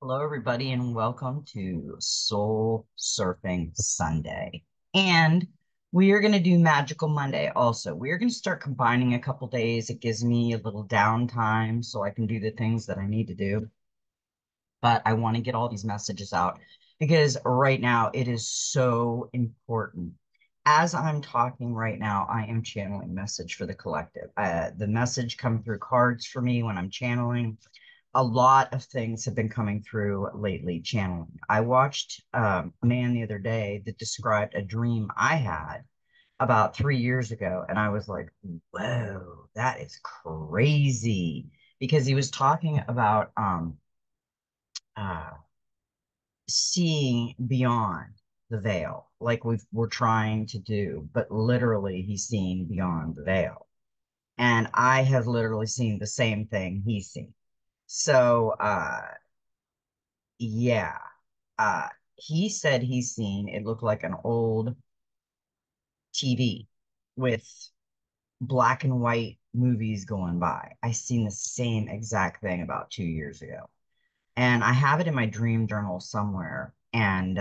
Hello, everybody, and welcome to Soul Surfing Sunday. And we are going to do Magical Monday also. We are going to start combining a couple days. It gives me a little downtime so I can do the things that I need to do. But I want to get all these messages out because right now it is so important. As I'm talking right now, I am channeling message for the collective. The message come through cards for me when I'm channeling. A lot of things have been coming through lately channeling. I watched a man the other day that described a dream I had about 3 years ago, and I was like, whoa, that is crazy. Because he was talking about uh, seeing beyond the veil, like we're trying to do, but literally he's seeing beyond the veil. And I have literally seen the same thing he's seen. So, yeah. He said he's seen it looked like an old TV with black and white movies going by. I seen the same exact thing about 2 years ago. And I have it in my dream journal somewhere. And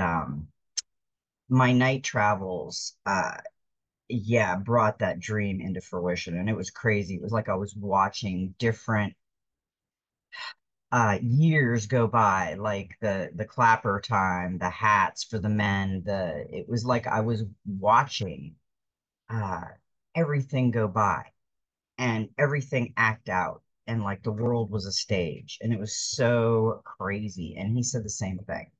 my night travels, yeah, brought that dream into fruition. And it was crazy. It was like I was watching different years go by, like the clapper time, the hats for the men, the it was like I was watching uh everything go by and everything act out, and like the world was a stage, and it was so crazy. And he said the same thing.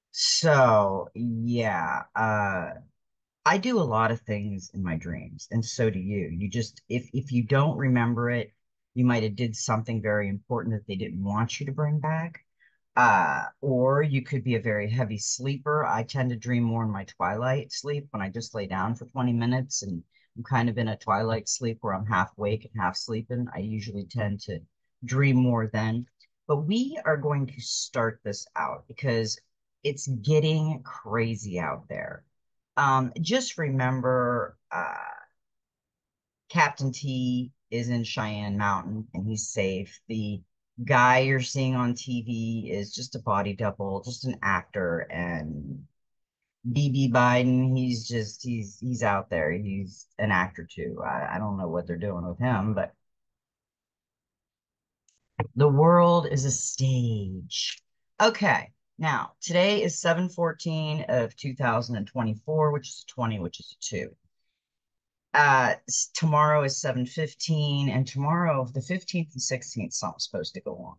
So yeah, I do a lot of things in my dreams, and so do you. You just, if you don't remember it, you might have did something very important that they didn't want you to bring back. Or you could be a very heavy sleeper. I tend to dream more in my twilight sleep when I just lay down for 20 minutes and I'm kind of in a twilight sleep where I'm half awake and half sleeping. I usually tend to dream more then. But we are going to start this out because it's getting crazy out there. Just remember, Captain T is in Cheyenne Mountain and he's safe. The guy you're seeing on TV is just a body double, just an actor. And BB Biden, he's out there. He's an actor too. I don't know what they're doing with him, but the world is a stage. Okay. Now, today is 7/14 of 2024, which is a 20, which is a 2. Tomorrow is 7/15, and tomorrow, the 15th and 16th, something's supposed to go on.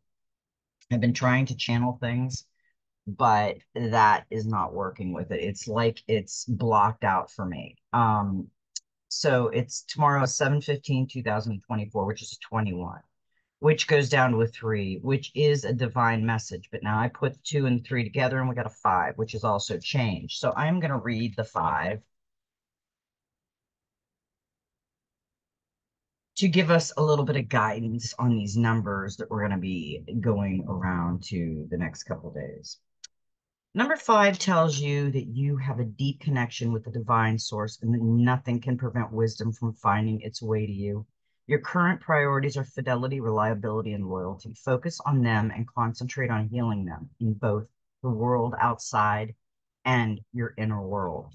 I've been trying to channel things, but that is not working with it. It's like it's blocked out for me. So it's tomorrow, 7/15, 2024, which is a 21, which goes down to a 3, which is a divine message. But now I put 2 and 3 together, and we got a 5, which is also changed. So I'm going to read the 5 to give us a little bit of guidance on these numbers that we're going to be going around to the next couple of days. Number 5 tells you that you have a deep connection with the divine source and that nothing can prevent wisdom from finding its way to you. Your current priorities are fidelity, reliability, and loyalty. Focus on them and concentrate on healing them in both the world outside and your inner world.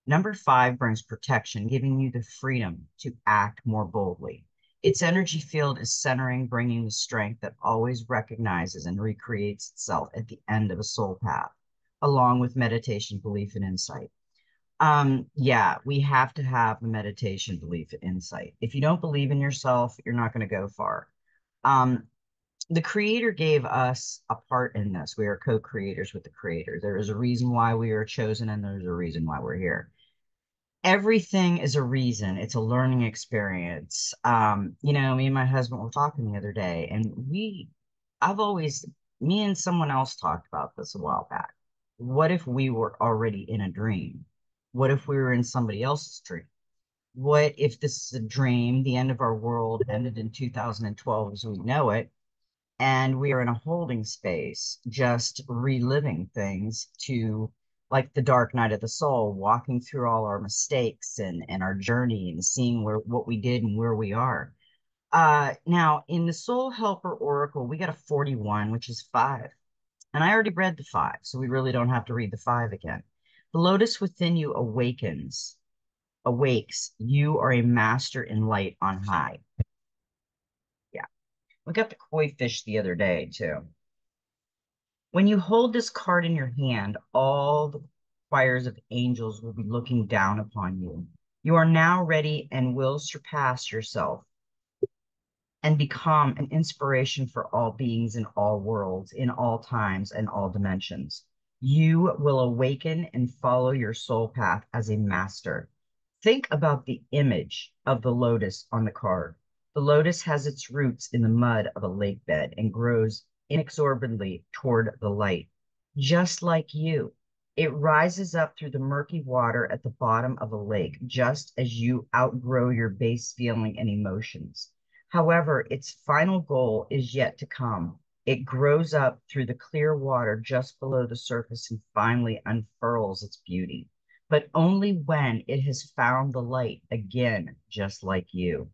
Number 5 brings protection, giving you the freedom to act more boldly. Its energy field is centering, bringing the strength that always recognizes and recreates itself at the end of a soul path, along with meditation, belief, and insight. Yeah, we have to have the meditation, belief, and insight. If you don't believe in yourself, you're not going to go far. Um, the creator gave us a part in this. We are co-creators with the creator. There is a reason why we are chosen, and there's a reason why we're here. Everything is a reason. It's a learning experience. Me and my husband were talking the other day, and I've always, me and someone else talked about this a while back. What if we were already in a dream? What if we were in somebody else's dream? What if this is a dream? The end of our world ended in 2012 as we know it, and we are in a holding space, just reliving things to like the dark night of the soul, walking through all our mistakes and our journey and seeing what we did and where we are. Now in the Soul Helper Oracle, we got a 41, which is 5. And I already read the five, so we really don't have to read the five again. The lotus within you awakes. You are a master in light on high. Yeah. We got the koi fish the other day, too. When you hold this card in your hand, all the choirs of angels will be looking down upon you. You are now ready and will surpass yourself and become an inspiration for all beings in all worlds, in all times, and all dimensions. You will awaken and follow your soul path as a master. Think about the image of the lotus on the card. The lotus has its roots in the mud of a lake bed and grows inexorably toward the light, just like you. It rises up through the murky water at the bottom of a lake, just as you outgrow your base feeling and emotions. However, its final goal is yet to come. It grows up through the clear water just below the surface and finally unfurls its beauty, but only when it has found the light again, just like you.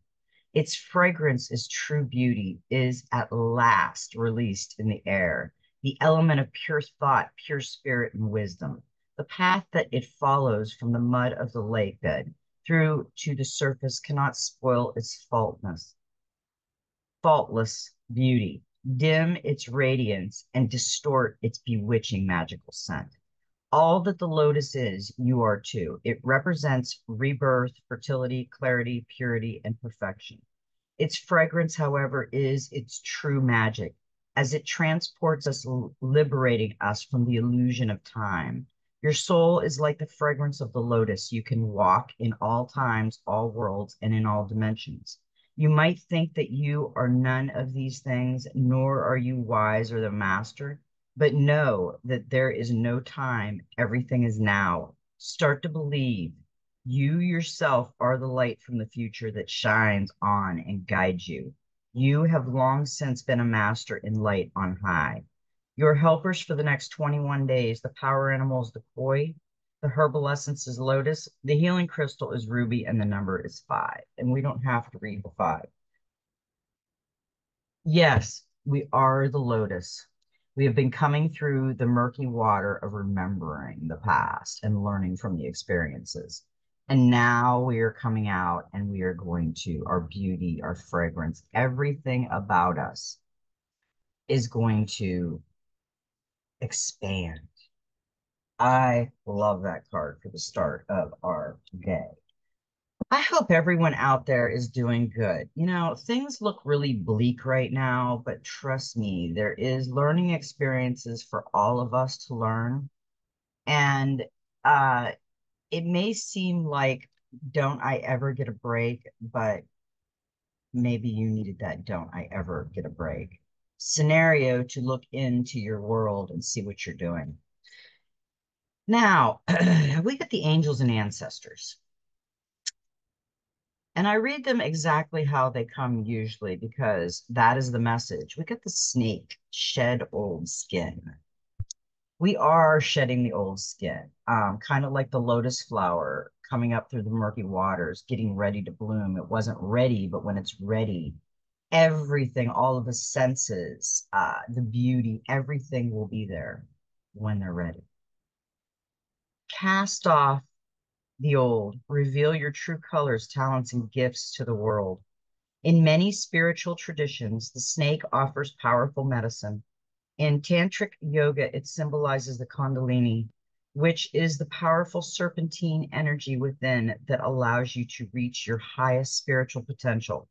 Its fragrance is true beauty, is at last released in the air, the element of pure thought, pure spirit, and wisdom. The path that it follows from the mud of the lake bed through to the surface cannot spoil its faultless beauty, dim its radiance, and distort its bewitching magical scent. All that the lotus is, you are too. It represents rebirth, fertility, clarity, purity, and perfection. Its fragrance, however, is its true magic, as it transports us, liberating us from the illusion of time. Your soul is like the fragrance of the lotus. You can walk in all times, all worlds, and in all dimensions. You might think that you are none of these things, nor are you wise or the master, but know that there is no time. Everything is now. Start to believe. You yourself are the light from the future that shines on and guides you. You have long since been a master in light on high. Your helpers for the next 21 days, the power animals, the koi, the herbal essence is lotus, the healing crystal is ruby, and the number is five. And we don't have to read the five. Yes, we are the lotus. We have been coming through the murky water of remembering the past and learning from the experiences. And now we are coming out and we are going to, our beauty, our fragrance, everything about us is going to expand. I love that card for the start of our day. I hope everyone out there is doing good. You know, things look really bleak right now, but trust me, there is learning experiences for all of us to learn. And uh, it may seem like, don't I ever get a break? But maybe you needed that don't I ever get a break scenario to look into your world and see what you're doing. Now, we get the angels and ancestors. And I read them exactly how they come usually because that is the message. We get the snake, shed old skin. We are shedding the old skin, kind of like the lotus flower coming up through the murky waters, getting ready to bloom. It wasn't ready, but when it's ready, everything, all of the senses, the beauty, everything will be there when they're ready. Cast off the old, reveal your true colors, talents, and gifts to the world. In many spiritual traditions, the snake offers powerful medicine. In Tantric yoga, it symbolizes the Kundalini, which is the powerful serpentine energy within that allows you to reach your highest spiritual potential.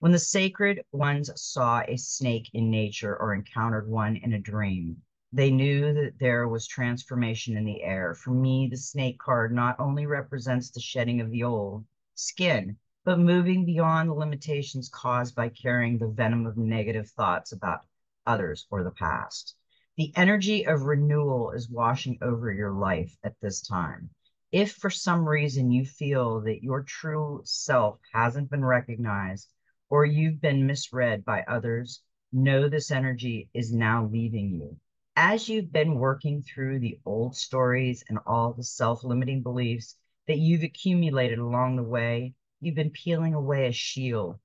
When the sacred ones saw a snake in nature or encountered one in a dream, they knew that there was transformation in the air. For me, the snake card not only represents the shedding of the old skin, but moving beyond the limitations caused by carrying the venom of negative thoughts about others or the past. The energy of renewal is washing over your life at this time. If for some reason you feel that your true self hasn't been recognized, or you've been misread by others, know this energy is now leaving you. As you've been working through the old stories and all the self-limiting beliefs that you've accumulated along the way, you've been peeling away a shield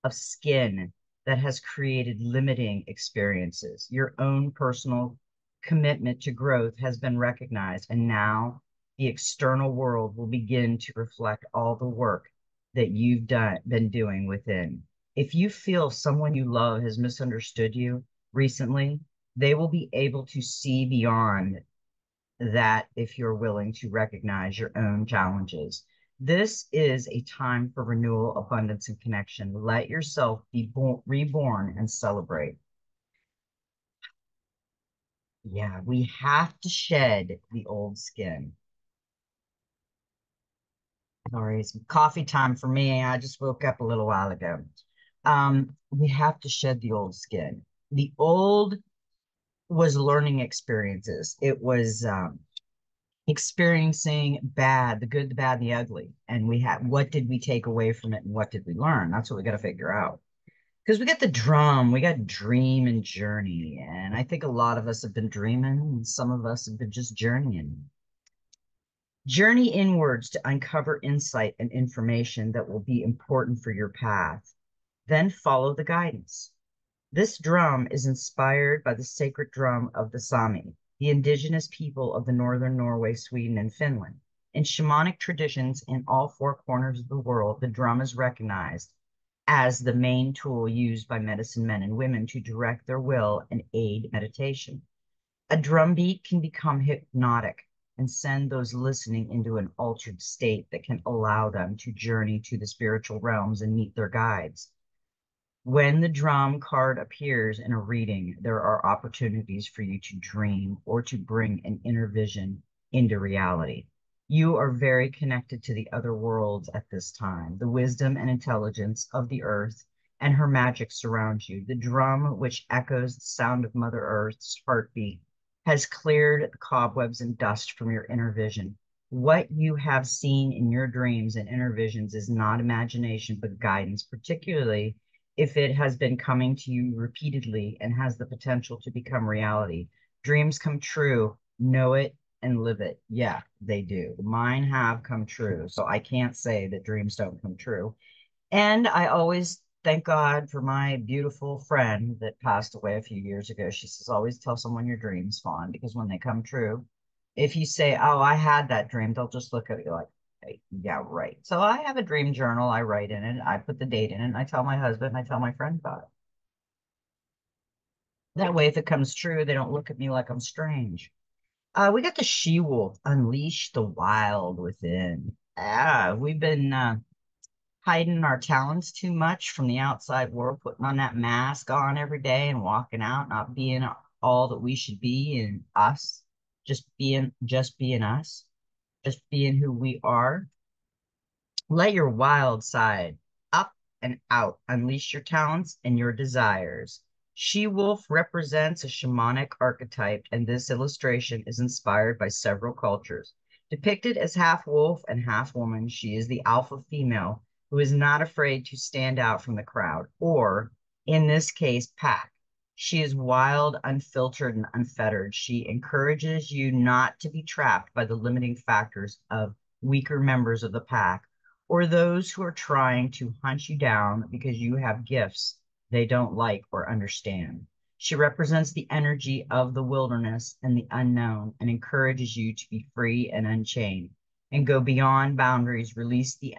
of skin that has created limiting experiences, your own personal commitment to growth has been recognized, and now the external world will begin to reflect all the work that you've been doing within. If you feel someone you love has misunderstood you recently, they will be able to see beyond that if you're willing to recognize your own challenges. This is a time for renewal, abundance, and connection. Let yourself be reborn and celebrate. Yeah, we have to shed the old skin. Sorry, it's coffee time for me. I just woke up a little while ago. We have to shed the old skin. The old was learning experiences. It was experiencing bad, the good, the bad, and the ugly. And we had, what did we take away from it and what did we learn? That's what we got to figure out. Because we got the drum, we got dream and journey. And I think a lot of us have been dreaming, and some of us have been just journeying. Journey inwards to uncover insight and information that will be important for your path. Then follow the guidance. This drum is inspired by the sacred drum of the Sami, the indigenous people of the northern Norway, Sweden, and Finland. In shamanic traditions in all four corners of the world, the drum is recognized as the main tool used by medicine men and women to direct their will and aid meditation. A drum beat can become hypnotic and send those listening into an altered state that can allow them to journey to the spiritual realms and meet their guides. When the drum card appears in a reading, there are opportunities for you to dream or to bring an inner vision into reality. You are very connected to the other worlds at this time. The wisdom and intelligence of the earth and her magic surrounds you. The drum, which echoes the sound of Mother Earth's heartbeat, has cleared the cobwebs and dust from your inner vision. What you have seen in your dreams and inner visions is not imagination, but guidance, particularly if it has been coming to you repeatedly and has the potential to become reality. Dreams come true. Know it and live it. Yeah, they do. Mine have come true. So I can't say that dreams don't come true. And I always thank God for my beautiful friend that passed away a few years ago. She says, always tell someone your dreams, Fawn, because when they come true, if you say, oh, I had that dream, they'll just look at you like, hey, yeah, right. So I have a dream journal. I write in it. I put the date in it. And I tell my husband, and I tell my friend about it. That way, if it comes true, they don't look at me like I'm strange. We got the she-wolf, unleash the wild within. We've been hiding our talents too much from the outside world, putting on that mask on every day and walking out, not being all that we should be and us, just being us, just being who we are. Let your wild side up and out. Unleash your talents and your desires. She-wolf represents a shamanic archetype, and this illustration is inspired by several cultures. Depicted as half wolf and half woman, she is the alpha female who is not afraid to stand out from the crowd, or in this case, pack. She is wild, unfiltered, and unfettered. She encourages you not to be trapped by the limiting factors of weaker members of the pack or those who are trying to hunt you down because you have gifts they don't like or understand. She represents the energy of the wilderness and the unknown and encourages you to be free and unchained and go beyond boundaries, release the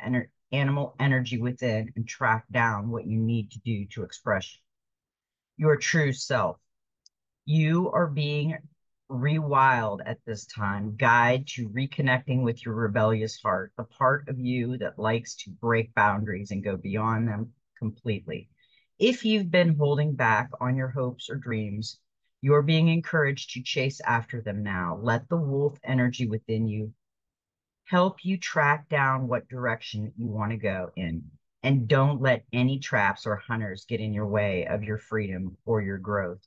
animal energy within, and track down what you need to do to express your true self. You are being rewild at this time, guide to reconnecting with your rebellious heart, the part of you that likes to break boundaries and go beyond them completely. If you've been holding back on your hopes or dreams, you're being encouraged to chase after them now. Let the wolf energy within you help you track down what direction you want to go in. And don't let any traps or hunters get in your way of your freedom or your growth.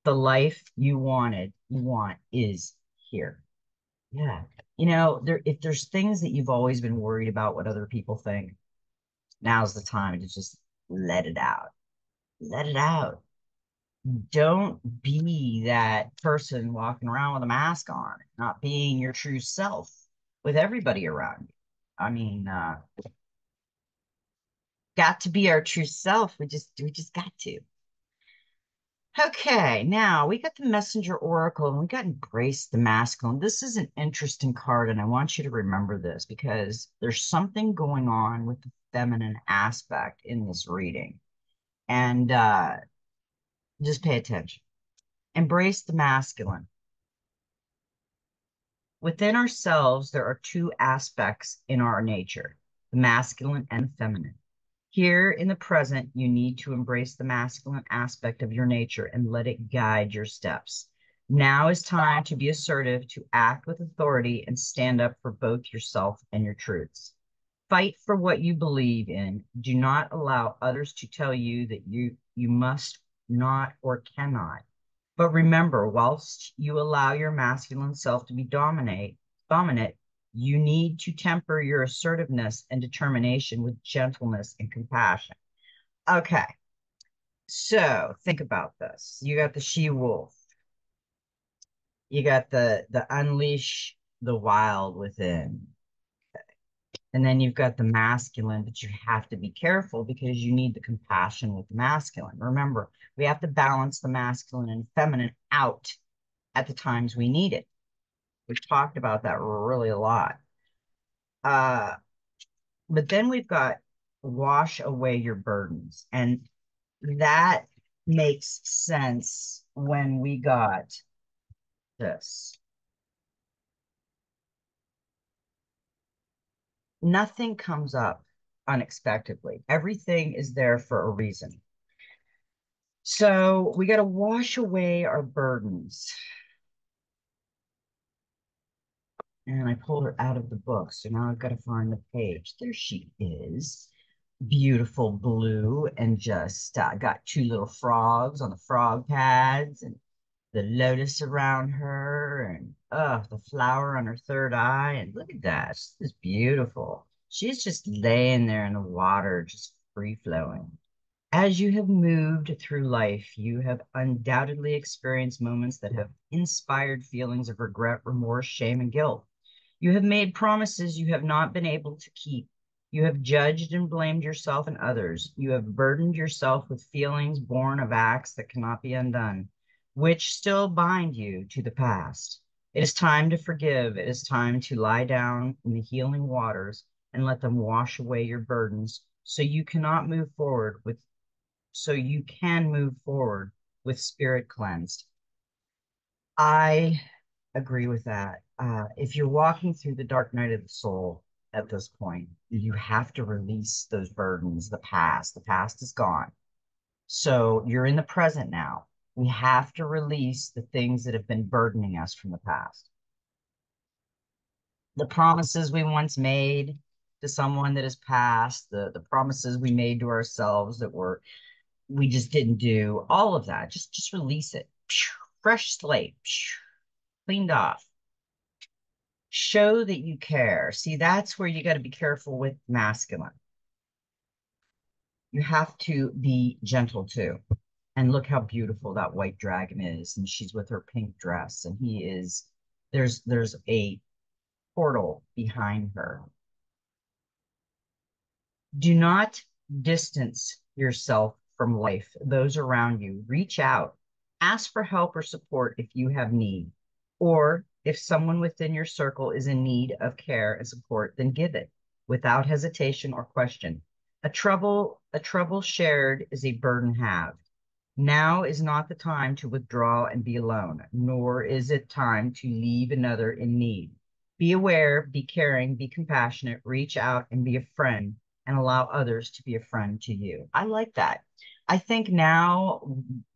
The life you want is here. Yeah. If there's things that you've always been worried about what other people think, now's the time to just let it out. Let it out. Don't be that person walking around with a mask on, not being your true self with everybody around you. I mean, got to be our true self. We just got to. Okay, now we got the messenger oracle and we got embrace the masculine. This is an interesting card, and I want you to remember this because there's something going on with the feminine aspect in this reading. And just pay attention. Embrace the masculine. Within ourselves, there are two aspects in our nature, the masculine and the feminine. Here in the present, you need to embrace the masculine aspect of your nature and let it guide your steps. Now is time to be assertive, to act with authority, and stand up for both yourself and your truths. Fight for what you believe in. Do not allow others to tell you that you must not or cannot. But remember, whilst you allow your masculine self to be dominant, you need to temper your assertiveness and determination with gentleness and compassion. Okay, so think about this. You got the she-wolf. You got the unleash the wild within. And then you've got the masculine, but you have to be careful because you need the compassion with the masculine. Remember, we have to balance the masculine and feminine out at the times we need it. We've talked about that really a lot. Uh, but then we've got wash away your burdens. And that makes sense when we got this. Nothing comes up unexpectedly. Everything is there for a reason. So we got to wash away our burdens. And I pulled her out of the book. So now I've got to find the page. There she is. Beautiful blue and just got two little frogs on the frog pads and the lotus around her and the flower on her third eye. And look at that. This is beautiful. She's just laying there in the water, just free flowing. As you have moved through life, you have undoubtedly experienced moments that have inspired feelings of regret, remorse, shame, and guilt. You have made promises you have not been able to keep. You have judged and blamed yourself and others. You have burdened yourself with feelings born of acts that cannot be undone, which still bind you to the past. It is time to forgive. It is time to lie down in the healing waters and let them wash away your burdens so you can move forward with spirit cleansed. I agree with that. If you're walking through the dark night of the soul at this point, you have to release those burdens, the past. The past is gone. So you're in the present now. We have to release the things that have been burdening us from the past. The promises we once made to someone that has passed, the promises we made to ourselves that we just didn't do, all of that. Just release it. Fresh slate, cleaned off. Show that you care. See, that's where you got to be careful with masculine. You have to be gentle too. And look how beautiful that white dragon is. And she's with her pink dress. And there's a portal behind her. Do not distance yourself from life, those around you. Reach out. Ask for help or support if you have need. Or if someone within your circle is in need of care and support, then give it without hesitation or question. A trouble shared is a burden halved. Now is not the time to withdraw and be alone, nor is it time to leave another in need. Be aware, be caring, be compassionate, reach out and be a friend and allow others to be a friend to you. I like that. I think now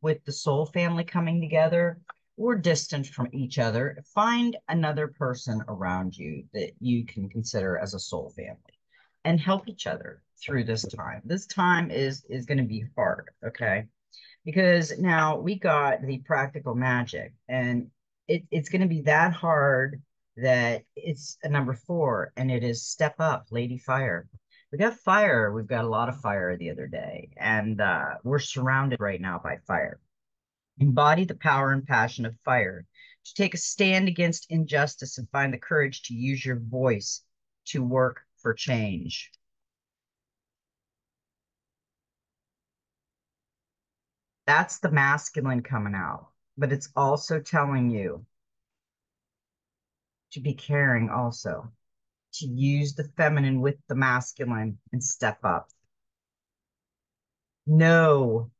with the soul family coming together, we're distant from each other. Find another person around you that you can consider as a soul family and help each other through this time. This time is going to be hard, okay? Because now we got the practical magic and it's going to be that hard that it's a number 4 and it is step up lady fire. We got fire. We've got a lot of fire the other day and we're surrounded right now by fire. Embody the power and passion of fire to take a stand against injustice and find the courage to use your voice to work for change. That's the masculine coming out, but it's also telling you to be caring also, to use the feminine with the masculine and step up. Know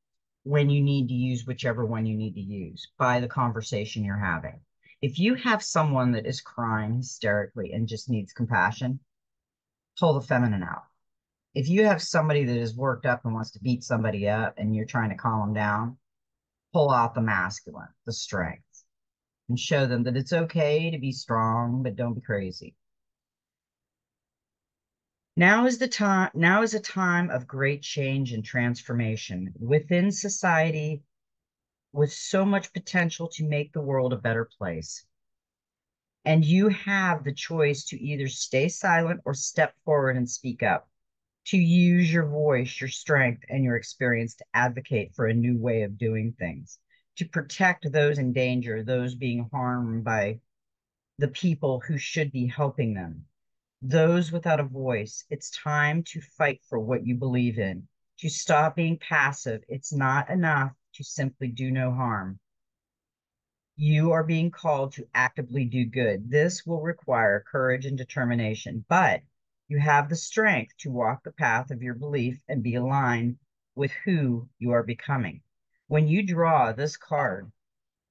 when you need to use whichever one you need to use by the conversation you're having. If you have someone that is crying hysterically and just needs compassion, pull the feminine out. If you have somebody that is worked up and wants to beat somebody up and you're trying to calm them down, pull out the masculine, the strength, and show them that it's okay to be strong, but don't be crazy. Now is a time of great change and transformation within society with so much potential to make the world a better place. And you have the choice to either stay silent or step forward and speak up, to use your voice, your strength, and your experience to advocate for a new way of doing things, to protect those in danger, those being harmed by the people who should be helping them, those without a voice. It's time to fight for what you believe in, to stop being passive. It's not enough to simply do no harm. You are being called to actively do good. This will require courage and determination, but you have the strength to walk the path of your belief and be aligned with who you are becoming. When you draw this card,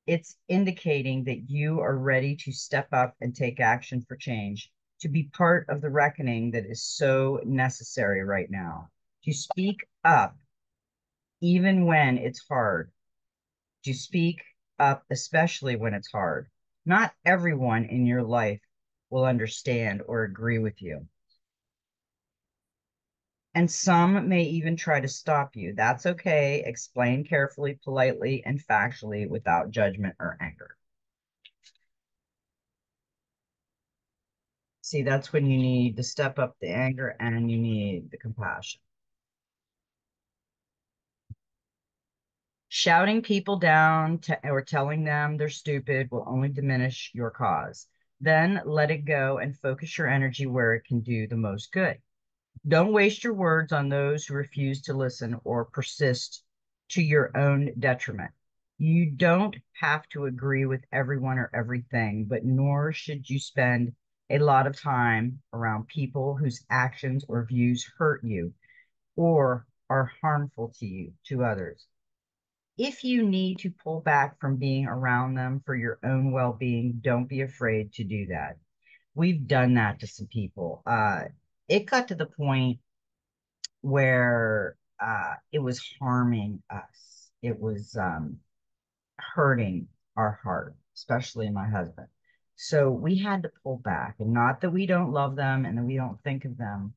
it's indicating that you are ready to step up and take action for change, to be part of the reckoning that is so necessary right now, to speak up even when it's hard, to speak up, especially when it's hard. Not everyone in your life will understand or agree with you. And some may even try to stop you. That's okay. Explain carefully, politely, and factually without judgment or anger. See, that's when you need to step up the anger and you need the compassion. Shouting people down or telling them they're stupid will only diminish your cause. Then let it go and focus your energy where it can do the most good. Don't waste your words on those who refuse to listen or persist to your own detriment. You don't have to agree with everyone or everything, but nor should you spend a lot of time around people whose actions or views hurt you or are harmful to you, to others. If you need to pull back from being around them for your own well being, don't be afraid to do that. We've done that to some people. It got to the point where it was harming us. It was hurting our heart, especially my husband. So we had to pull back, and not that we don't love them and that we don't think of them.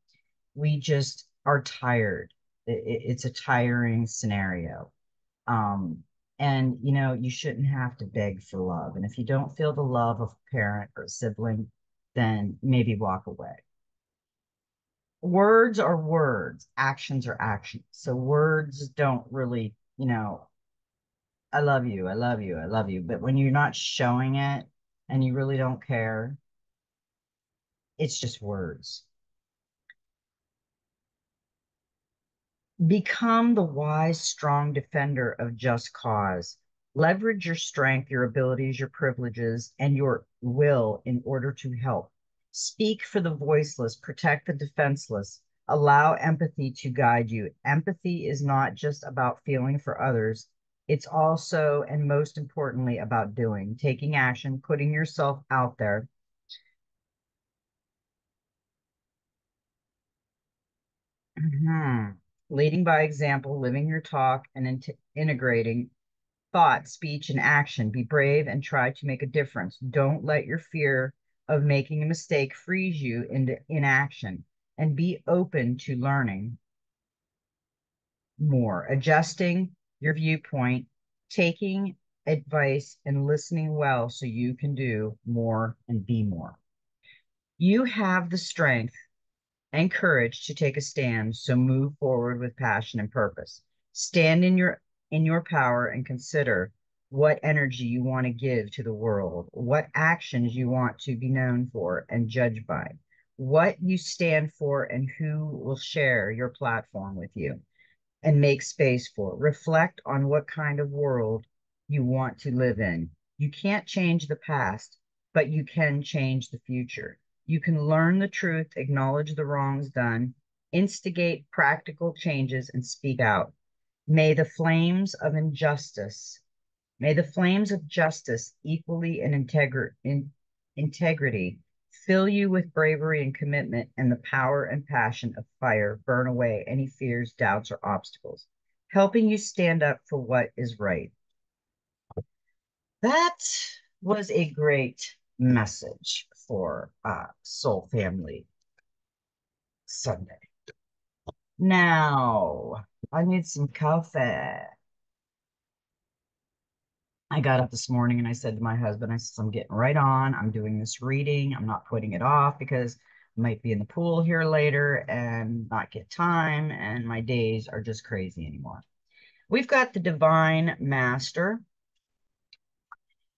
We just are tired. It's a tiring scenario. Um, and you shouldn't have to beg for love. And if you don't feel the love of a parent or a sibling, then maybe walk away. Words are words, actions are actions. So words don't really, I love you, I love you, I love you. But when you're not showing it and you really don't care, it's just words. Become the wise, strong defender of just cause. Leverage your strength, your abilities, your privileges, and your will in order to help. Speak for the voiceless, protect the defenseless. Allow empathy to guide you. Empathy is not just about feeling for others, it's also, and most importantly, about doing, taking action, putting yourself out there. Mhm. Leading by example, living your talk, and integrating thought, speech, and action. Be brave and try to make a difference. Don't let your fear of making a mistake freeze you into inaction, and be open to learning more, adjusting your viewpoint, taking advice, and listening well so you can do more and be more. You have the strength and courage to take a stand, so move forward with passion and purpose. Stand in your power and consider what energy you want to give to the world, what actions you want to be known for and judged by, what you stand for and who will share your platform with you. and make space for. Reflect on what kind of world you want to live in. You can't change the past, but you can change the future. You can learn the truth, acknowledge the wrongs done, instigate practical changes, and speak out. May the flames of injustice, may the flames of justice equally and integrity fill you with bravery and commitment, and the power and passion of fire burn away any fears, doubts, or obstacles, helping you stand up for what is right. That was a great message for Soul Family Sunday. Now, I need some coffee. I got up this morning and I said to my husband, I said, I'm getting right on. I'm doing this reading. I'm not putting it off because I might be in the pool here later and not get time. And my days are just crazy anymore. We've got the Divine Master.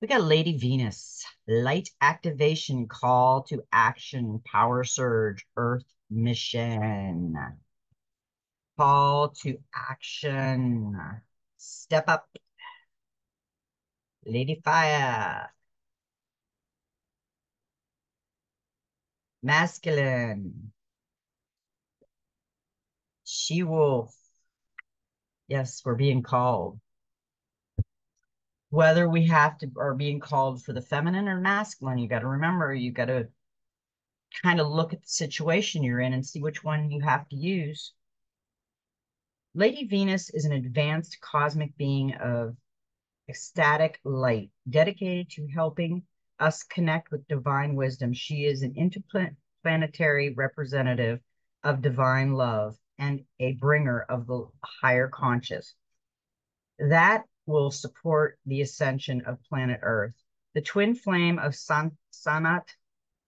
We got Lady Venus, light activation, call to action, power surge, earth mission, call to action, step up, Lady Fire, masculine, she wolf. Yes, we're being called. Whether we have to are being called for the feminine or masculine, you got to remember, you got to kind of look at the situation you're in and see which one you have to use. Lady Venus is an advanced cosmic being of ecstatic light, dedicated to helping us connect with divine wisdom. She is an interplanetary representative of divine love and a bringer of the higher conscious. That will support the ascension of planet Earth. The twin flame of Sanat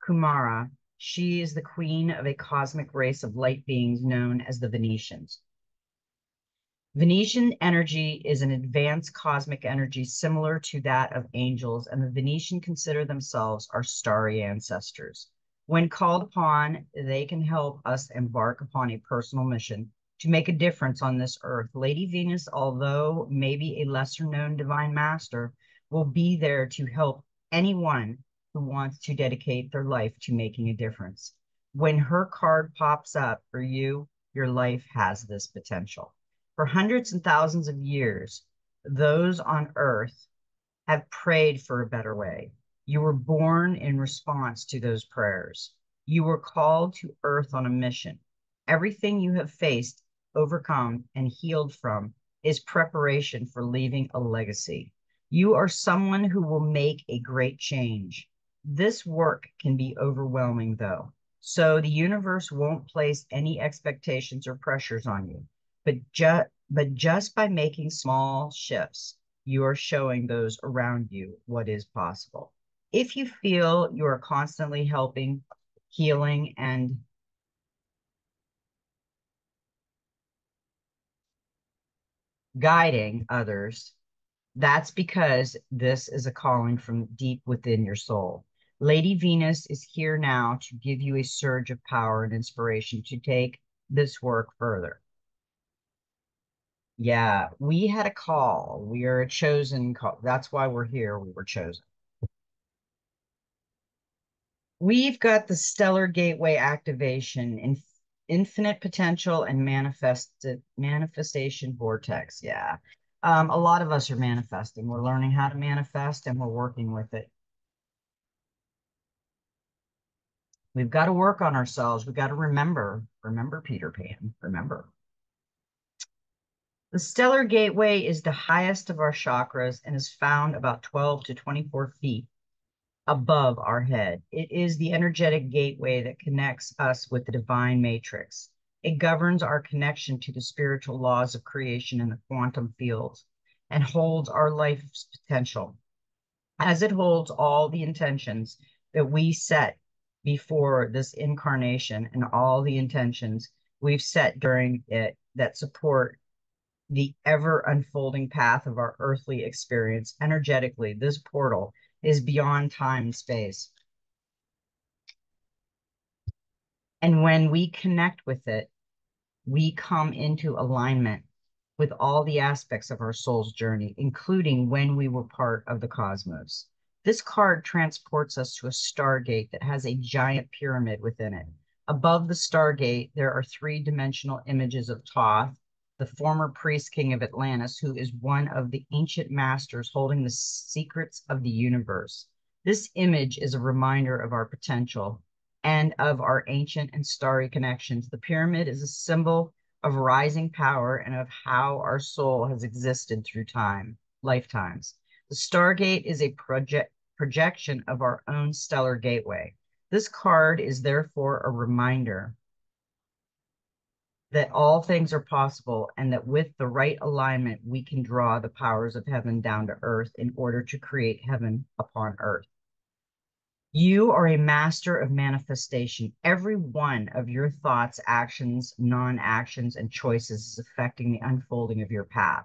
Kumara, she is the queen of a cosmic race of light beings known as the Venetians. Venetian energy is an advanced cosmic energy similar to that of angels, and the Venetian consider themselves our starry ancestors. When called upon, they can help us embark upon a personal mission to make a difference on this earth. Lady Venus, although maybe a lesser known divine master, will be there to help anyone who wants to dedicate their life to making a difference. When her card pops up for you, your life has this potential. For hundreds and thousands of years, those on earth have prayed for a better way. You were born in response to those prayers. You were called to earth on a mission. Everything you have faced, overcome, and healed from is preparation for leaving a legacy. You are someone who will make a great change. This work can be overwhelming, though, so the universe won't place any expectations or pressures on you. But just by making small shifts, you are showing those around you what is possible. If you feel you are constantly helping, healing, and guiding others, that's because this is a calling from deep within your soul. Lady Venus is here now to give you a surge of power and inspiration to take this work further. Yeah, we had a call. We are a chosen call. That's why we're here. We were chosen. We've got the stellar gateway activation, infinite potential, and manifestation vortex. Yeah. A lot of us are manifesting. We're learning how to manifest and we're working with it. We've got to work on ourselves. We've got to remember Peter Pan, remember. The stellar gateway is the highest of our chakras and is found about 12 to 24 feet above our head. It is the energetic gateway that connects us with the divine matrix. It governs our connection to the spiritual laws of creation and the quantum fields and holds our life's potential, as it holds all the intentions that we set before this incarnation and all the intentions we've set during it that support the ever unfolding path of our earthly experience. Energetically, this portal is beyond time and space. And when we connect with it, we come into alignment with all the aspects of our soul's journey, including when we were part of the cosmos. This card transports us to a stargate that has a giant pyramid within it. Above the stargate, there are three-dimensional images of Thoth, the former priest king of Atlantis, who is one of the ancient masters holding the secrets of the universe. This image is a reminder of our potential and of our ancient and starry connections. The pyramid is a symbol of rising power and of how our soul has existed through time, lifetimes. The Stargate is a projection of our own stellar gateway. This card is therefore a reminder that all things are possible and that with the right alignment, we can draw the powers of heaven down to earth in order to create heaven upon earth. You are a master of manifestation. Every one of your thoughts, actions, non-actions, and choices is affecting the unfolding of your path.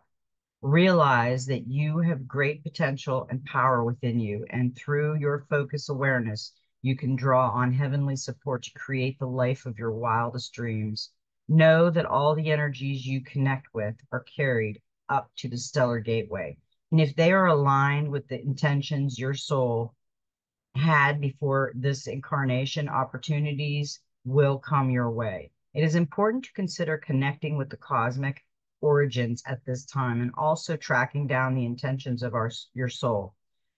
Realize that you have great potential and power within you, and through your focus awareness, you can draw on heavenly support to create the life of your wildest dreams. Know that all the energies you connect with are carried up to the stellar gateway. And if they are aligned with the intentions your soul had before this incarnation, opportunities will come your way. It is important to consider connecting with the cosmic origins at this time and also tracking down the intentions of your soul.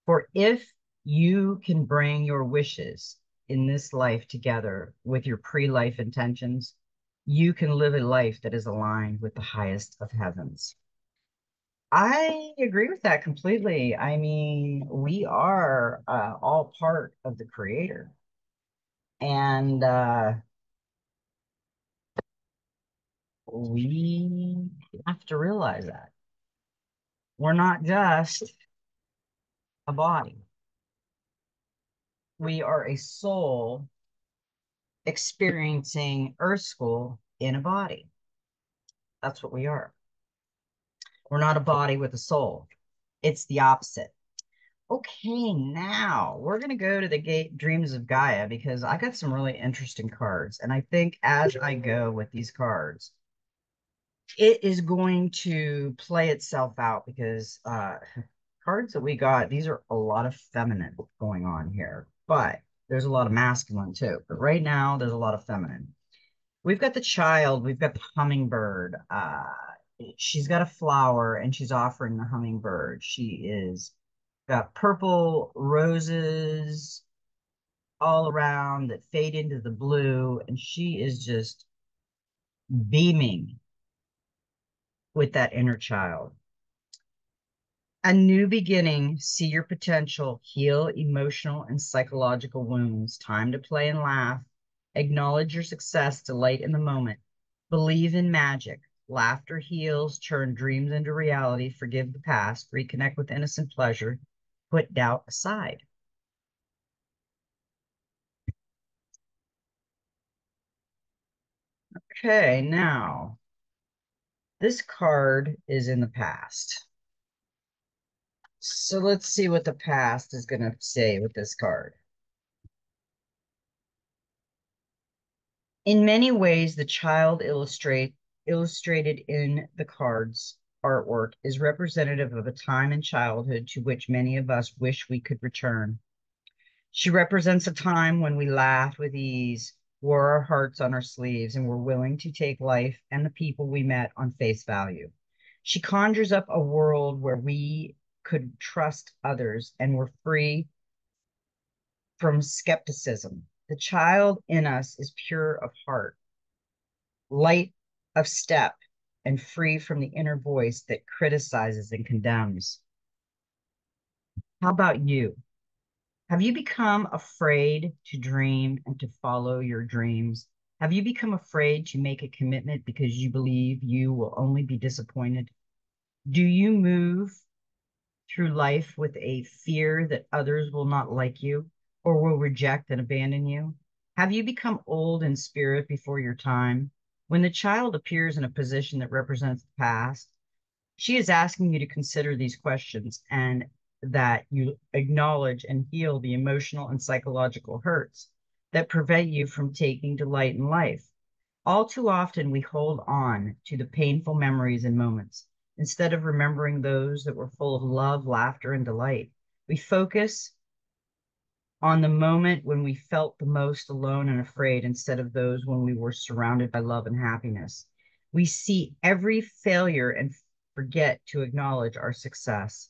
For if you can bring your wishes in this life together with your pre-life intentions, you can live a life that is aligned with the highest of heavens. I agree with that completely. I mean, we are all part of the creator. And we have to realize that we're not just a body, we are a soul experiencing Earth School in a body. That's what we are. We're not a body with a soul, it's the opposite. Okay, now we're going to go to the gate Dreams of Gaia because I got some really interesting cards. And I think as I go with these cards, it is going to play itself out because cards that we got, these are a lot of feminine going on here, but there's a lot of masculine too. But right now, there's a lot of feminine. We've got the child, we've got the hummingbird. She's got a flower and she's offering the hummingbird. She is got purple roses all around that fade into the blue, and she is just beaming with that inner child. A new beginning, see your potential, heal emotional and psychological wounds, time to play and laugh, acknowledge your success, delight in the moment, believe in magic, laughter heals, turn dreams into reality, forgive the past, reconnect with innocent pleasure, put doubt aside. Okay, now this card is in the past. So let's see what the past is going to say with this card. In many ways, the child illustrated in the card's artwork is representative of a time in childhood to which many of us wish we could return. She represents a time when we laughed with ease, wore our hearts on our sleeves, and were willing to take life and the people we met on face value. She conjures up a world where we could trust others and were free from skepticism. The child in us is pure of heart, light of step, and free from the inner voice that criticizes and condemns. How about you? Have you become afraid to dream and to follow your dreams? Have you become afraid to make a commitment because you believe you will only be disappointed? Do you move through life with a fear that others will not like you or will reject and abandon you? Have you become old in spirit before your time? When the child appears in a position that represents the past, she is asking you to consider these questions and that you acknowledge and heal the emotional and psychological hurts that prevent you from taking delight in life. All too often, we hold on to the painful memories and moments instead of remembering those that were full of love, laughter, and delight. We focus on the moment when we felt the most alone and afraid instead of those when we were surrounded by love and happiness. We see every failure and forget to acknowledge our success.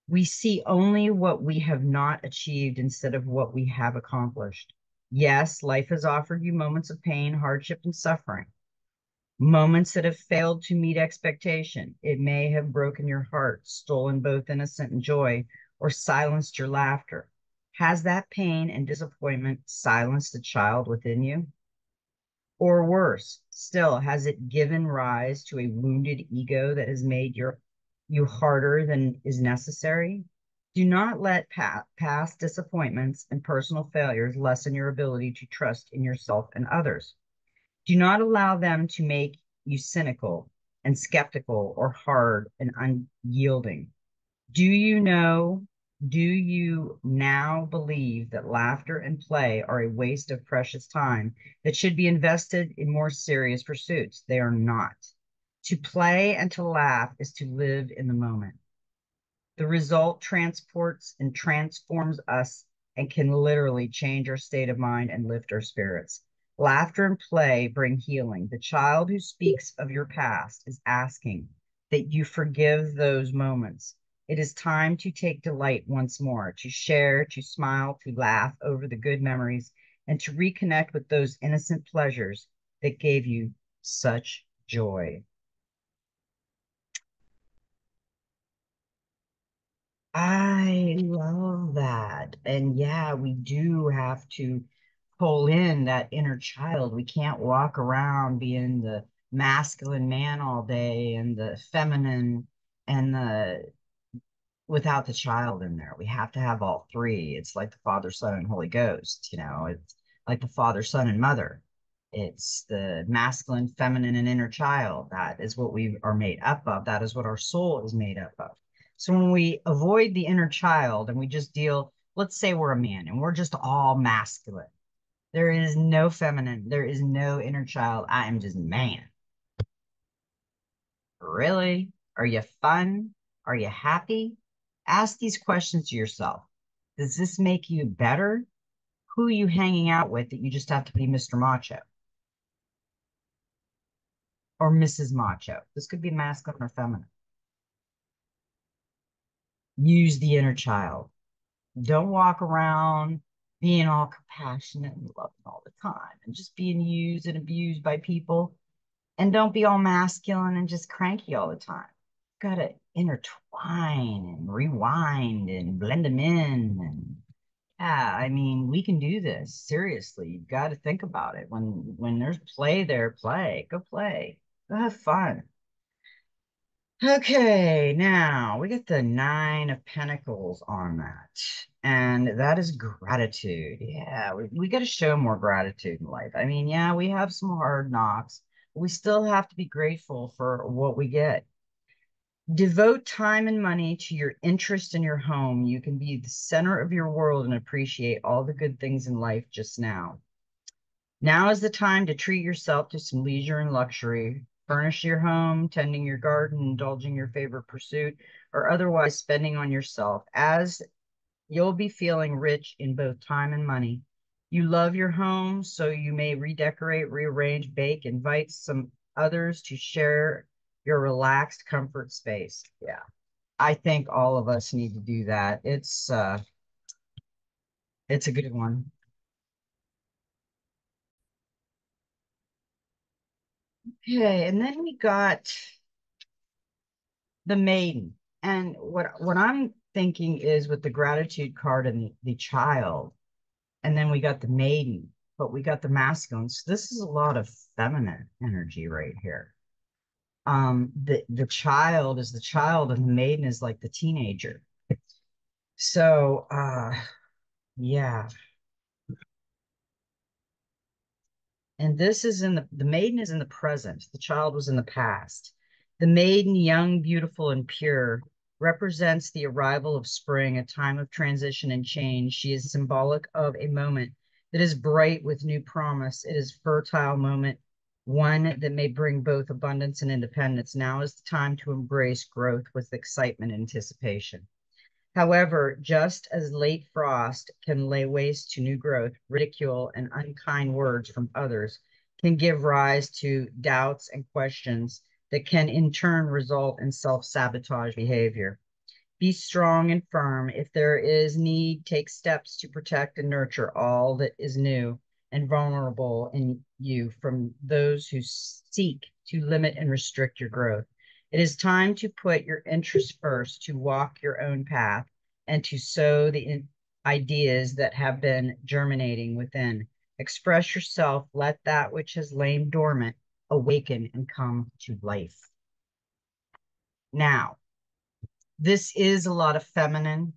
We see only what we have not achieved instead of what we have accomplished. Yes, life has offered you moments of pain, hardship, and suffering, moments that have failed to meet expectation. It may have broken your heart, stolen both innocent and joy, or silenced your laughter. Has that pain and disappointment silenced the child within you? Or worse, still, has it given rise to a wounded ego that has made you harder than is necessary? Do not let past disappointments and personal failures lessen your ability to trust in yourself and others. Do not allow them to make you cynical and skeptical or hard and unyielding. Do you know, do you now believe that laughter and play are a waste of precious time that should be invested in more serious pursuits? They are not. To play and to laugh is to live in the moment. The result transports and transforms us and can literally change our state of mind and lift our spirits. Laughter and play bring healing. The child who speaks of your past is asking that you forgive those moments. It is time to take delight once more, to share, to smile, to laugh over the good memories, and to reconnect with those innocent pleasures that gave you such joy. I love that. And yeah, we do have to pull in that inner child. We can't walk around being the masculine man all day and the feminine and the without the child in there. We have to have all three. It's like the Father, Son, and Holy Ghost, it's like the Father, Son, and Mother. It's the masculine, feminine, and inner child. That is what we are made up of. That is what our soul is made up of. So when we avoid the inner child and we just deal, let's say we're a man and we're just all masculine. There is no feminine. There is no inner child. I am just man. Really? Are you fun? Are you happy? Ask these questions to yourself. Does this make you better? Who are you hanging out with that you just have to be Mr. Macho or Mrs. Macho? This could be masculine or feminine. Use the inner child. Don't walk around being all compassionate and loving all the time and just being used and abused by people. And don't be all masculine and just cranky all the time. Got to intertwine and rewind and blend them in. And yeah, I mean, we can do this. Seriously, you've got to think about it. When there's play there, play. Go play. Go have fun. Okay, now we get the Nine of Pentacles on that. And that is gratitude. Yeah, we got to show more gratitude in life. I mean, yeah, we have some hard knocks, but we still have to be grateful for what we get. Devote time and money to your interest in your home. You can be the center of your world and appreciate all the good things in life just now. Now is the time to treat yourself to some leisure and luxury. Furnish your home, tending your garden, indulging your favorite pursuit, or otherwise spending on yourself, as you'll be feeling rich in both time and money. You love your home, so you may redecorate, rearrange, bake, invite some others to share your relaxed comfort space. Yeah. I think all of us need to do that. It's a good one. Okay, and then we got the maiden. And what I'm thinking is with the gratitude card and the child, and then we got the maiden, but we got the masculine. So this is a lot of feminine energy right here. The child is the child, and the maiden is like the teenager. So yeah. And this is the maiden is in the present. The child was in the past. The maiden, young, beautiful, and pure, represents the arrival of spring, a time of transition and change. She is symbolic of a moment that is bright with new promise. It is a fertile moment one that may bring both abundance and independence. Now is the time to embrace growth with excitement and anticipation. However, just as late frost can lay waste to new growth, ridicule and unkind words from others can give rise to doubts and questions that can in turn result in self-sabotage behavior. Be strong and firm. If there is need, take steps to protect and nurture all that is new and vulnerable in you from those who seek to limit and restrict your growth. It is time to put your interests first, to walk your own path, and to sow the ideas that have been germinating within. Express yourself. Let that which has lain dormant awaken and come to life. Now, this is a lot of feminine,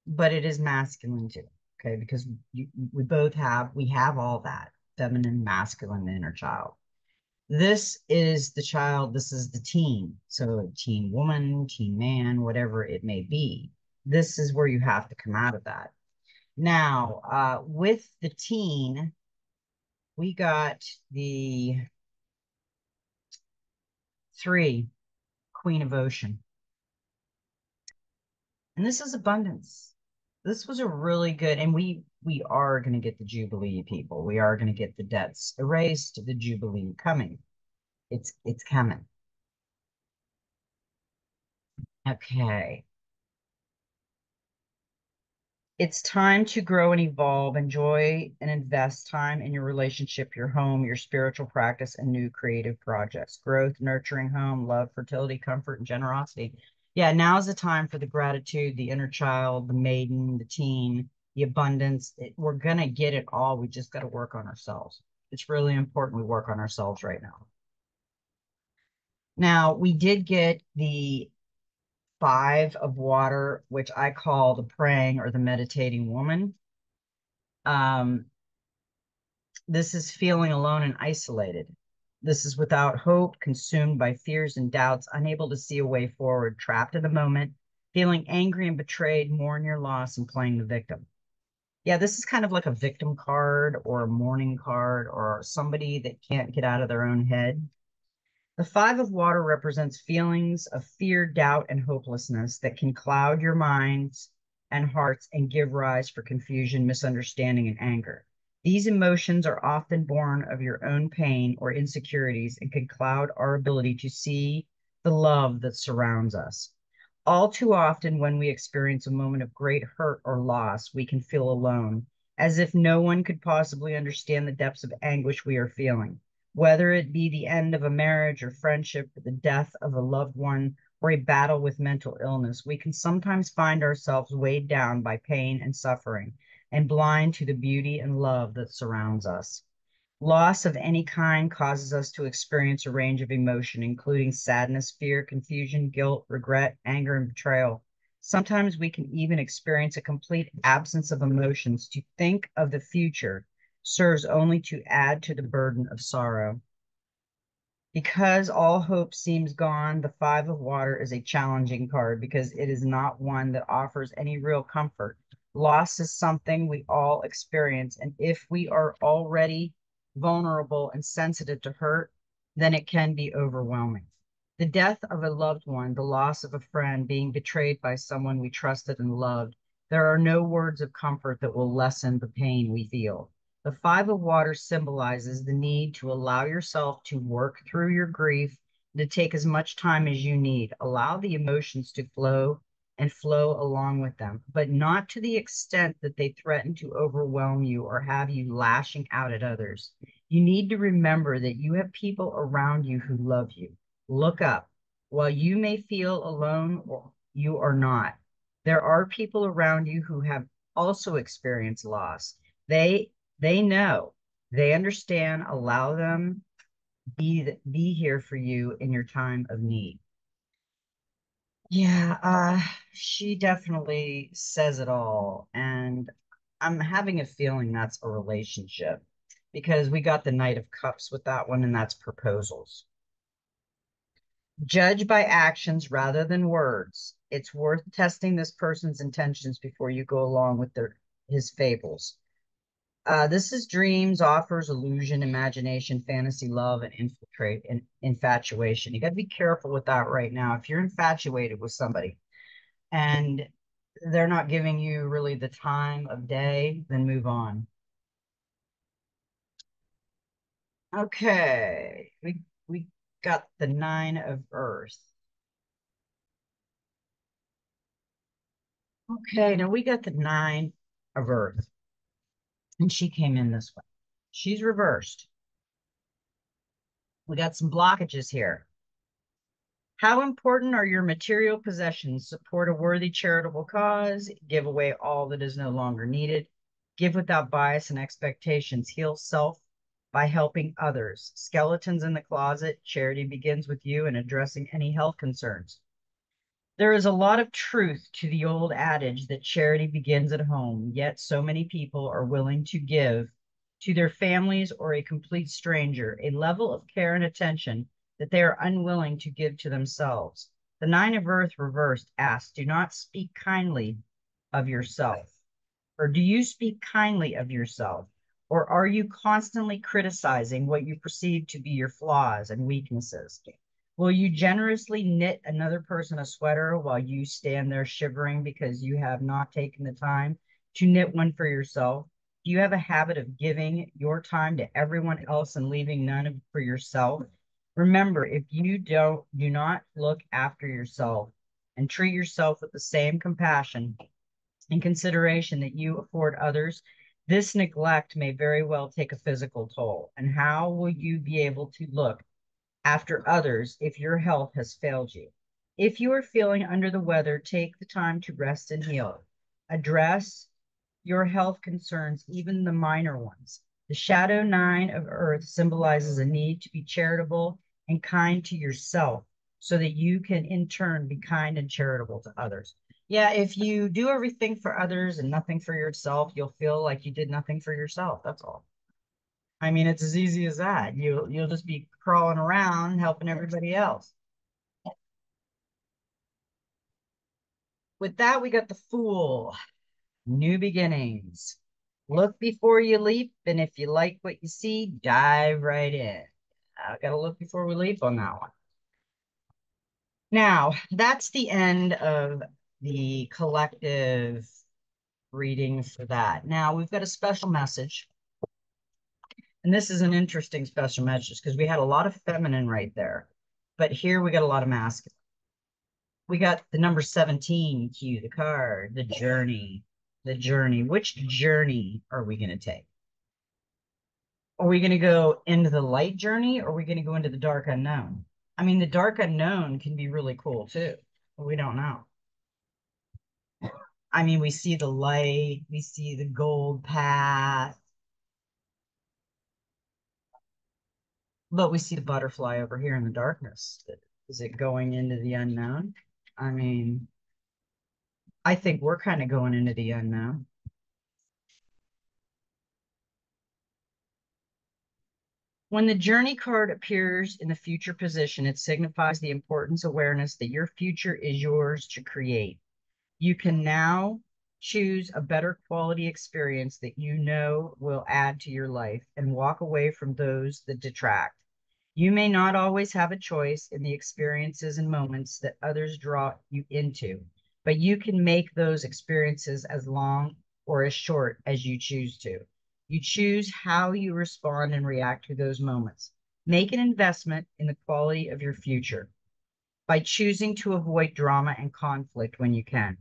but it is masculine too. Okay, because we have all that feminine, masculine inner child. This is the child, this is the teen. So teen woman, teen man, whatever it may be. This is where you have to come out of that. Now, with the teen, we got the 3, Queen of Ocean. And this is abundance. This was a really good, and we are going to get the Jubilee, people. We are going to get the debts erased, the Jubilee coming. It's coming. Okay. It's time to grow and evolve, enjoy and invest time in your relationship, your home, your spiritual practice, and new creative projects. Growth, nurturing home, love, fertility, comfort, and generosity. Yeah, now's the time for the gratitude, the inner child, the maiden, the teen, the abundance. We're going to get it all. We just got to work on ourselves. It's really important we work on ourselves right now. Now, we did get the 5 of water, which I call the praying or the meditating woman. This is feeling alone and isolated. This is without hope, consumed by fears and doubts, unable to see a way forward, trapped in the moment, feeling angry and betrayed, mourn your loss, and playing the victim. Yeah, this is kind of like a victim card or a mourning card or somebody that can't get out of their own head. The 5 of water represents feelings of fear, doubt, and hopelessness that can cloud your minds and hearts and give rise for confusion, misunderstanding, and anger. These emotions are often born of your own pain or insecurities and can cloud our ability to see the love that surrounds us. All too often, when we experience a moment of great hurt or loss, we can feel alone, as if no one could possibly understand the depths of anguish we are feeling. Whether it be the end of a marriage or friendship, the death of a loved one, or a battle with mental illness, we can sometimes find ourselves weighed down by pain and suffering and blind to the beauty and love that surrounds us. Loss of any kind causes us to experience a range of emotion, including sadness, fear, confusion, guilt, regret, anger, and betrayal. Sometimes we can even experience a complete absence of emotions. To think of the future serves only to add to the burden of sorrow. Because all hope seems gone, the 5 of water is a challenging card because it is not one that offers any real comfort. Loss is something we all experience, and if we are already vulnerable and sensitive to hurt, then it can be overwhelming. The death of a loved one, the loss of a friend, being betrayed by someone we trusted and loved, there are no words of comfort that will lessen the pain we feel. The 5 of water symbolizes the need to allow yourself to work through your grief, to take as much time as you need. Allow the emotions to flow and flow along with them, but not to the extent that they threaten to overwhelm you or have you lashing out at others. You need to remember that you have people around you who love you. Look up. While you may feel alone, or you are not, there are people around you who have also experienced loss. They know, they understand, allow them be here for you in your time of need. Yeah, she definitely says it all. And I'm having a feeling that's a relationship because we got the Knight of Cups with that one, and that's proposals. Judge by actions rather than words. It's worth testing this person's intentions before you go along with his fables. This is dreams, offers, illusion, imagination, fantasy, love, and infiltrate and infatuation. You got to be careful with that right now. If you're infatuated with somebody and they're not giving you really the time of day, then move on. Okay, we got the Nine of Earth. Okay, now we got the Nine of Earth, and she came in this way. She's reversed. We got some blockages here. How important are your material possessions? Support a worthy charitable cause, give away all that is no longer needed, give without bias and expectations, heal self by helping others. Skeletons in the closet, charity begins with you and addressing any health concerns. There is a lot of truth to the old adage that charity begins at home, yet so many people are willing to give to their families or a complete stranger a level of care and attention that they are unwilling to give to themselves. The Nine of Earth reversed asks, do not speak kindly of yourself. Or do you speak kindly of yourself? Or are you constantly criticizing what you perceive to be your flaws and weaknesses? Will you generously knit another person a sweater while you stand there shivering because you have not taken the time to knit one for yourself? Do you have a habit of giving your time to everyone else and leaving none for yourself? Remember, if you do not look after yourself and treat yourself with the same compassion and consideration that you afford others, this neglect may very well take a physical toll. And how will you be able to look after others if your health has failed you? If you are feeling under the weather, take the time to rest and heal. Address your health concerns, even the minor ones. The shadow nine of earth symbolizes a need to be charitable and kind to yourself so that you can in turn be kind and charitable to others. Yeah, if you do everything for others and nothing for yourself, you'll feel like you did nothing for yourself. That's all. I mean, it's as easy as that. You'll just be crawling around helping everybody else. With that, we got the Fool. New beginnings. Look before you leap, and if you like what you see, dive right in. I gotta look before we leap on that one. Now, that's the end of the collective reading for that. Now, we've got a special message, and this is an interesting special message because we had a lot of feminine right there, but here we got a lot of masculine. We got the number 17, cue the card, the journey, the journey. Which journey are we going to take? Are we going to go into the light journey or are we going to go into the dark unknown? I mean, the dark unknown can be really cool too, but we don't know. I mean, we see the light, we see the gold path, but we see the butterfly over here in the darkness. Is it going into the unknown? I mean, I think we're kind of going into the unknown. When the journey card appears in the future position, it signifies the importance awareness that your future is yours to create. You can now choose a better quality experience that you know will add to your life and walk away from those that detract. You may not always have a choice in the experiences and moments that others draw you into, but you can make those experiences as long or as short as you choose to. You choose how you respond and react to those moments. Make an investment in the quality of your future by choosing to avoid drama and conflict when you can.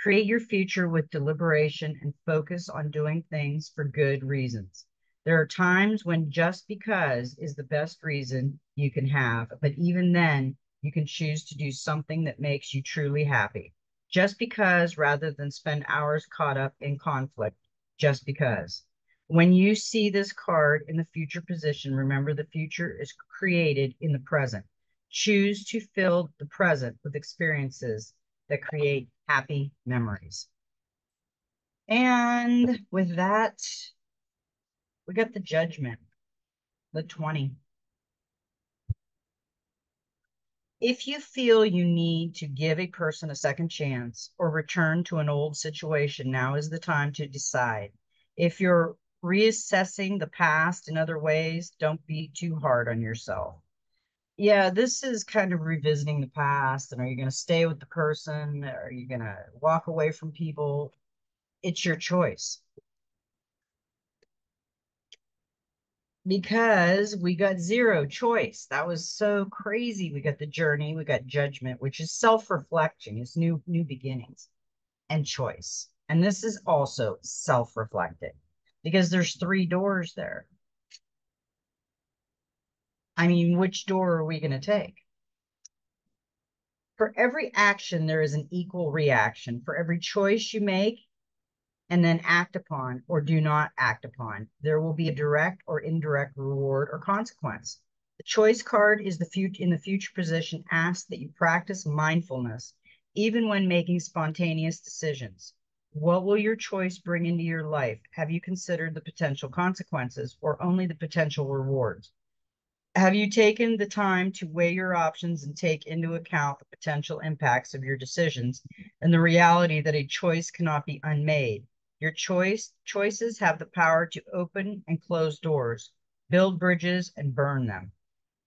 Create your future with deliberation and focus on doing things for good reasons. There are times when just because is the best reason you can have, but even then, you can choose to do something that makes you truly happy. Just because rather than spend hours caught up in conflict, just because. When you see this card in the future position, remember the future is created in the present. Choose to fill the present with experiences that create happy memories. And with that, we got the judgment, the 20. If you feel you need to give a person a second chance or return to an old situation, now is the time to decide. If you're reassessing the past in other ways. Don't be too hard on yourself. Yeah, this is kind of revisiting the past. And are you going to stay with the person? Are you going to walk away from people? It's your choice. Because we got zero choice. That was so crazy. We got the journey, we got judgment, which is self-reflection, it's new beginnings, and choice. And this is also self-reflecting because there's three doors there. I mean, which door are we going to take? For every action, there is an equal reaction. For every choice you make and then act upon or do not act upon, there will be a direct or indirect reward or consequence. The choice card is in the future position asks that you practice mindfulness even when making spontaneous decisions. What will your choice bring into your life? Have you considered the potential consequences or only the potential rewards? Have you taken the time to weigh your options and take into account the potential impacts of your decisions and the reality that a choice cannot be unmade? Your choices have the power to open and close doors, build bridges and burn them.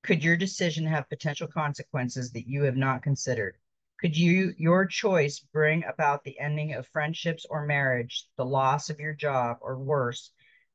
Could your decision have potential consequences that you have not considered? Could your choice bring about the ending of friendships or marriage, the loss of your job, or worse,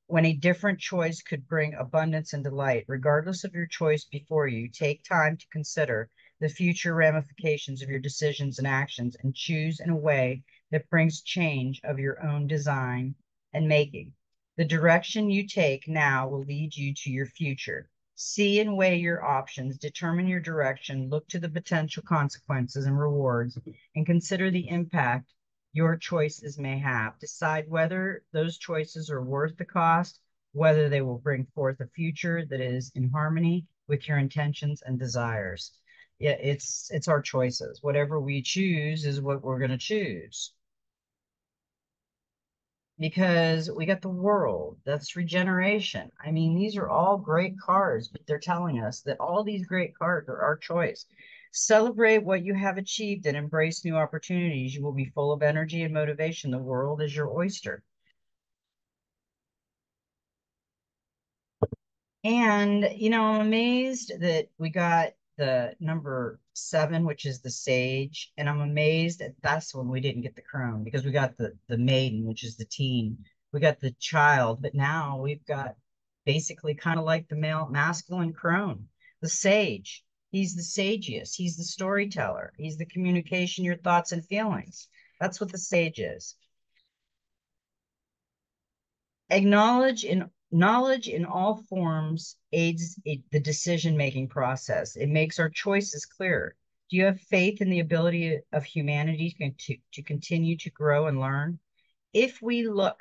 when a different choice could bring abundance and delight? Regardless of your choice before you, take time to consider the future ramifications of your decisions and actions and choose in a way that brings change of your own design and making. The direction you take now will lead you to your future. See and weigh your options, determine your direction, look to the potential consequences and rewards, and consider the impact your choices may have. Decide whether those choices are worth the cost, whether they will bring forth a future that is in harmony with your intentions and desires. Yeah, it's our choices. Whatever we choose is what we're going to choose because we got the world. That's regeneration. I mean, these are all great cards, but they're telling us that all these great cards are our choice. Celebrate what you have achieved and embrace new opportunities. You will be full of energy and motivation. The world is your oyster. And, I'm amazed that we got the number 7, which is the sage. And I'm amazed that that's when we didn't get the crone because we got the maiden, which is the teen. We got the child, but now we've got basically kind of like the male masculine crone, the sage. He's the sagiest. He's the storyteller. He's the communication, your thoughts and feelings. That's what the sage is. Acknowledge in Knowledge in all forms aids the decision-making process. It makes our choices clearer. Do you have faith in the ability of humanity to continue to grow and learn? If we look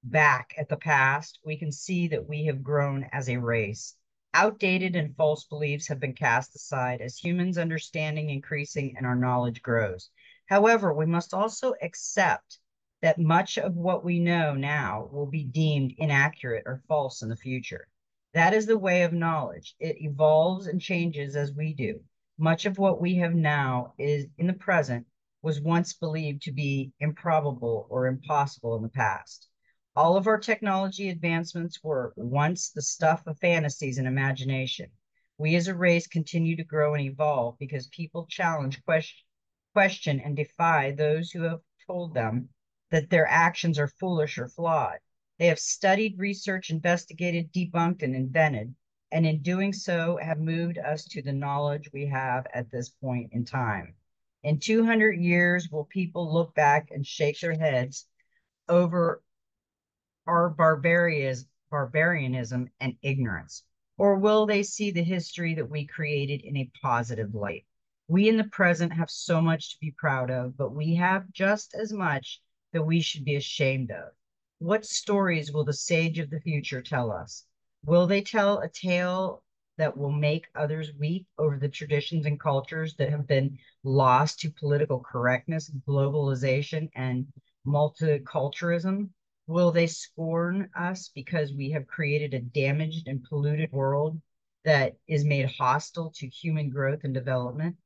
back at the past, we can see that we have grown as a race. Outdated and false beliefs have been cast aside as humans' understanding increasing and our knowledge grows. However, we must also accept that much of what we know now will be deemed inaccurate or false in the future. That is the way of knowledge. It evolves and changes as we do. Much of what we have now is in the present was once believed to be improbable or impossible in the past. All of our technology advancements were once the stuff of fantasies and imagination. We as a race continue to grow and evolve because people challenge, question, and defy those who have told them that their actions are foolish or flawed. They have studied, researched, investigated, debunked, and invented, and in doing so have moved us to the knowledge we have at this point in time. In 200 years, will people look back and shake their heads over our barbarianism and ignorance? Or will they see the history that we created in a positive light? We in the present have so much to be proud of, but we have just as much that we should be ashamed of. What stories will the sage of the future tell us? Will they tell a tale that will make others weep over the traditions and cultures that have been lost to political correctness, globalization, and multiculturalism? Will they scorn us because we have created a damaged and polluted world that is made hostile to human growth and development?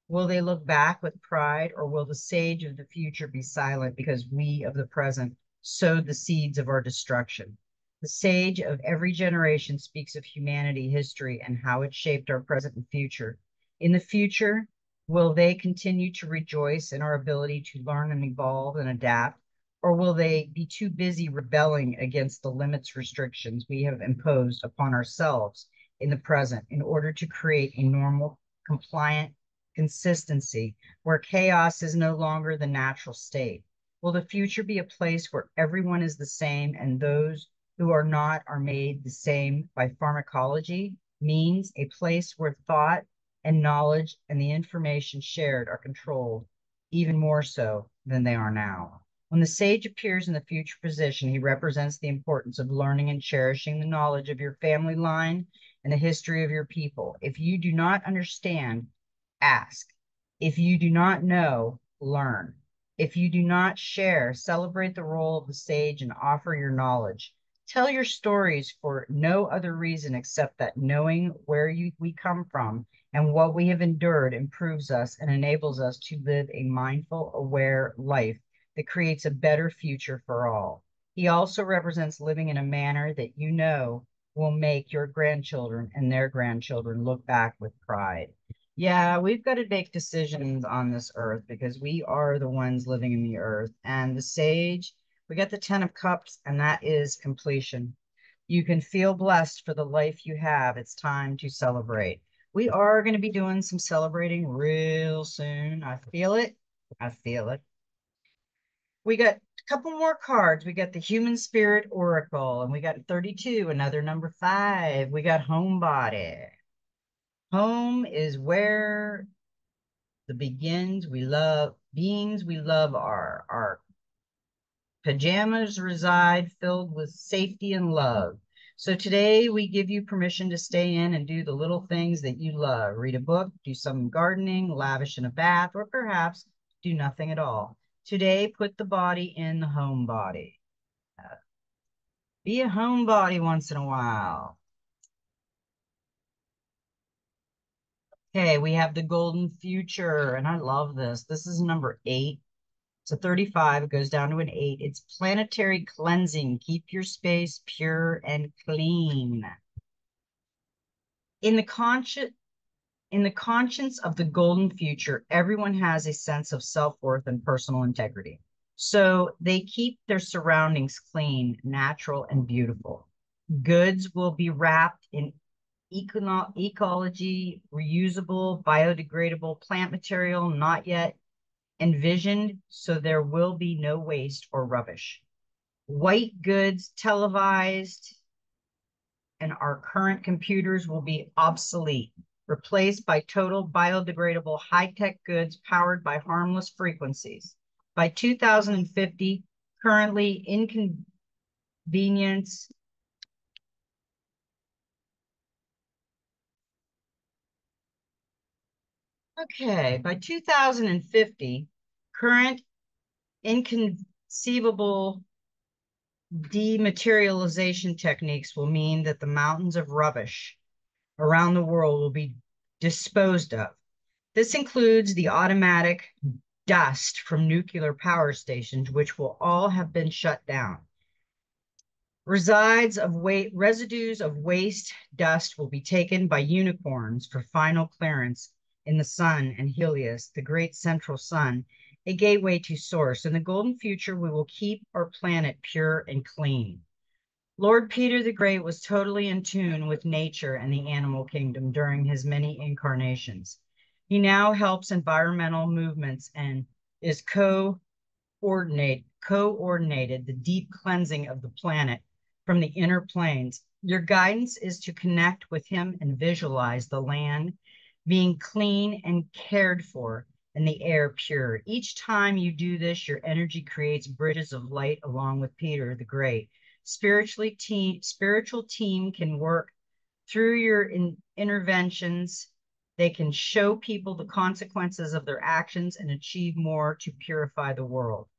Will they look back with pride, or will the sage of the future be silent because we of the present sowed the seeds of our destruction. The sage of every generation speaks of humanity, history, and how it shaped our present and future. In the future, will they continue to rejoice in our ability to learn and evolve and adapt? Or will they be too busy rebelling against the limits, restrictions we have imposed upon ourselves in the present in order to create a normal, compliant consistency where chaos is no longer the natural state? Will the future be a place where everyone is the same and those who are not are made the same by pharmacology, means a place where thought and knowledge and the information shared are controlled even more so than they are now? When the sage appears in the future position, he represents the importance of learning and cherishing the knowledge of your family line and the history of your people. If you do not understand, ask. If you do not know, learn. If you do not share, celebrate the role of the sage and offer your knowledge. Tell your stories for no other reason except that knowing where we come from and what we have endured improves us and enables us to live a mindful, aware life that creates a better future for all. He also represents living in a manner that you know will make your grandchildren and their grandchildren look back with pride. Yeah, we've got to make decisions on this earth because we are the ones living in the earth. And the sage, we got the 10 of cups, and that is completion. You can feel blessed for the life you have. It's time to celebrate. We are going to be doing some celebrating real soon. I feel it. I feel it. We got a couple more cards. We got the Human Spirit Oracle, and we got 32, another number 5. We got Homebody. Home is where the begins we love, beings we love are. Our pajamas reside filled with safety and love. So today we give you permission to stay in and do the little things that you love. Read a book, do some gardening, lavish in a bath, or perhaps do nothing at all. Today, put the body in the home body. Be a homebody once in a while. Okay, we have the golden future, and I love this. This is number 8. It's a 35. It goes down to an 8. It's planetary cleansing. Keep your space pure and clean. In the conscious in the conscience of the golden future, everyone has a sense of self-worth and personal integrity. So they keep their surroundings clean, natural, and beautiful. Goods will be wrapped in ecology, reusable, biodegradable plant material, not yet envisioned, so there will be no waste or rubbish. White goods televised, and our current computers will be obsolete, replaced by total biodegradable high-tech goods powered by harmless frequencies. By 2050, currently inconvenience Okay, by 2050, current inconceivable dematerialization techniques will mean that the mountains of rubbish around the world will be disposed of. This includes the automatic dust from nuclear power stations, which will all have been shut down. Residues of waste dust will be taken by unicorns for final clearance in the sun and Helios, the great central sun, a gateway to source. In the golden future, we will keep our planet pure and clean. Lord Peter the Great was totally in tune with nature and the animal kingdom during his many incarnations. He now helps environmental movements and is coordinated the deep cleansing of the planet from the inner planes. Your guidance is to connect with him and visualize the land being clean and cared for and the air pure. Each time you do this, your energy creates bridges of light along with Peter the Great. Spiritual team can work through your interventions. They can show people the consequences of their actions and achieve more to purify the world.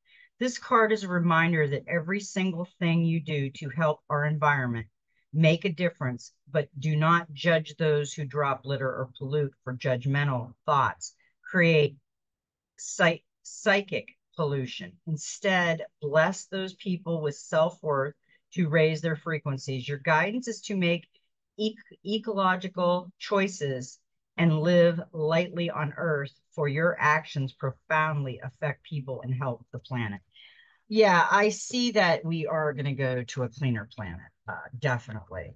This card is a reminder that every single thing you do to help our environment make a difference, but do not judge those who drop litter or pollute, for judgmental thoughts create psychic pollution. Instead, bless those people with self-worth to raise their frequencies. Your guidance is to make ecological choices and live lightly on earth, for your actions profoundly affect people and help the planet. Yeah, I see that we are going to go to a cleaner planet, definitely.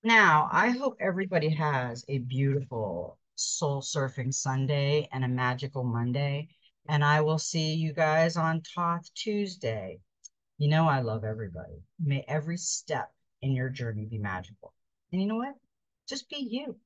Now, I hope everybody has a beautiful soul surfing Sunday and a magical Monday. And I will see you guys on Thoth Tuesday. You know, I love everybody. May every step in your journey be magical. And you know what? Just be you.